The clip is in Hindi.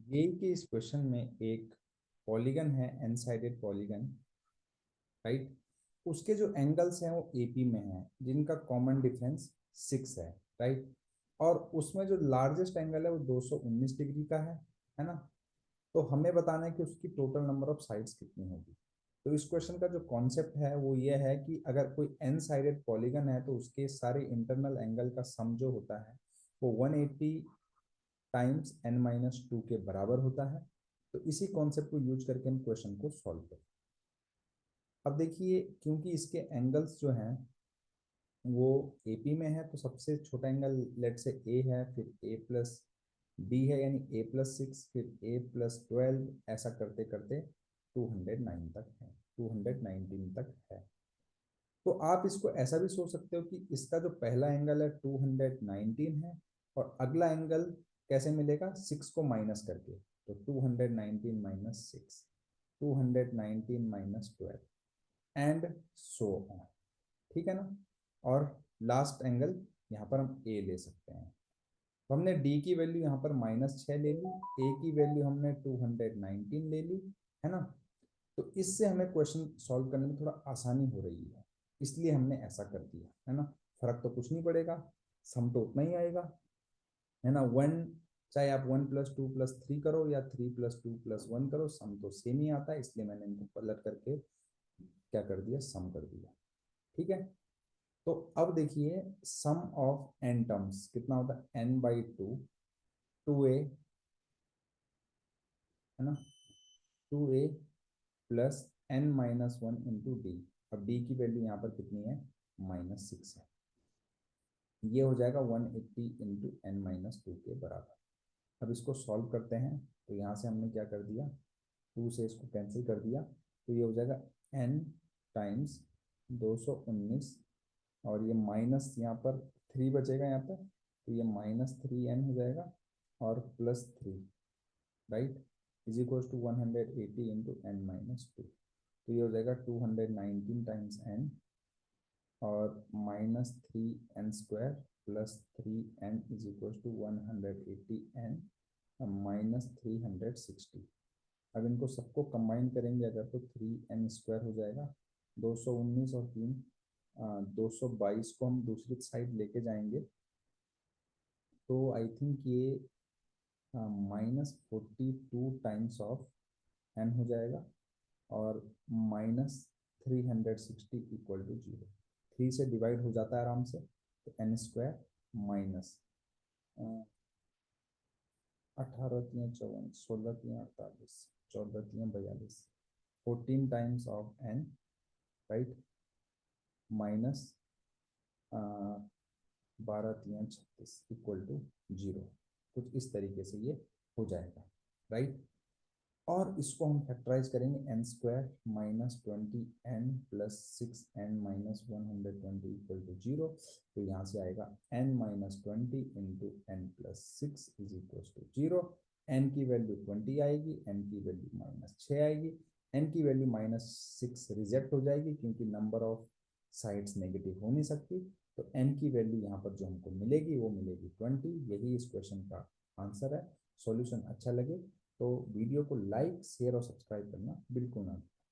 ये कि इस क्वेश्चन में एक पॉलीगन है, एन साइडेड पॉलीगन, राइट। उसके जो एंगल्स हैं वो एपी में हैं, जिनका कॉमन डिफरेंस 6 है, राइट। और उसमें जो लार्जेस्ट एंगल है वो 219 डिग्री का है ना। तो हमें बताना है कि उसकी टोटल नंबर ऑफ साइड्स कितनी होगी। तो इस क्वेश्चन का जो कॉन्सेप्ट है वो ये है कि अगर कोई एन साइडेड पॉलीगन है तो उसके सारे इंटरनल एंगल का सम जो होता है वो 180 टाइम्स n माइनस टू के बराबर होता है। तो इसी कॉन्सेप्ट को यूज करके हम क्वेश्चन को सॉल्व करें। अब देखिए, क्योंकि इसके एंगल्स जो हैं वो एपी में है, तो सबसे छोटा एंगल लेट से ए है, फिर ए प्लस बी है, यानी ए प्लस 6, फिर ए प्लस 12, ऐसा करते करते 209 तक है, 219 तक है। तो आप इसको ऐसा भी सोच सकते हो कि इसका जो पहला एंगल है 219 है, और अगला एंगल कैसे मिलेगा, 6 को माइनस करके। तो 219 minus 6, 219 minus 12, and so on. ठीक है ना। और लास्ट एंगल यहाँ पर हम ए ले सकते हैं। तो हमने डी की वैल्यू यहाँ पर -6 ले ली, ए की वैल्यू हमने 219 ले ली, है ना। तो इससे हमें क्वेश्चन सॉल्व करने में थोड़ा आसानी हो रही है, इसलिए हमने ऐसा कर दिया, है ना। फर्क तो कुछ नहीं पड़ेगा, सम तो उतना ही आएगा, है ना। वन, चाहे आप 1 + 2 + 3 करो या 3 + 2 + 1 करो, सम तो सेम ही आता है, इसलिए मैंने इनको पलट करके क्या कर दिया, सम कर दिया। ठीक है। तो अब देखिए, सम ऑफ एन टर्म्स कितना होता है, n/2, 2a, है ना, 2a plus n-1 into D. अब डी की वैल्यू यहाँ पर कितनी है, -6 है। ये हो जाएगा 180 इंटू n-2 के बराबर। अब इसको सॉल्व करते हैं, तो यहाँ से हमने क्या कर दिया, 2 से इसको कैंसिल कर दिया, तो ये हो जाएगा n टाइम्स 219, और ये माइनस यहाँ पर 3 बचेगा यहाँ पर, तो ये -3n हो जाएगा, और +3, right, is equal to 180 into n-2। तो ये हो जाएगा 219 टाइम्स n, और -3n² +3n is equal to 180n -360। अब इनको सबको कंबाइन करेंगे अगर, तो 3n² हो जाएगा, 219 और 3 222 को हम दूसरी साइड लेके जाएंगे, तो आई थिंक ये -42 टाइम्स ऑफ n हो जाएगा, और -360 इक्वल टू 0। 3 से डिवाइड हो जाता है आराम से, तो n² minus 18×3 = 54, 16×3 = 48, 14×3 = 42, 14 times of n, right, minus 12×3 = 36 equal to 0। कुछ इस तरीके से ये हो जाएगा, राइट। और इसको हम फैक्टराइज करेंगे, n² -20n + 6n - 120 equal to 0। तो यहाँ से आएगा n - 20 into n + 6 is equal to 0। n की वैल्यू 20 आएगी, n की वैल्यू -6 आएगी, n की वैल्यू -6 रिजेक्ट हो जाएगी क्योंकि नंबर ऑफ साइड्स नेगेटिव हो नहीं सकती। तो n की वैल्यू यहाँ पर जो हमको मिलेगी वो मिलेगी 20। यही इस क्वेश्चन का आंसर है। सॉल्यूशन अच्छा लगे तो वीडियो को लाइक, शेयर और सब्सक्राइब करना बिल्कुल ना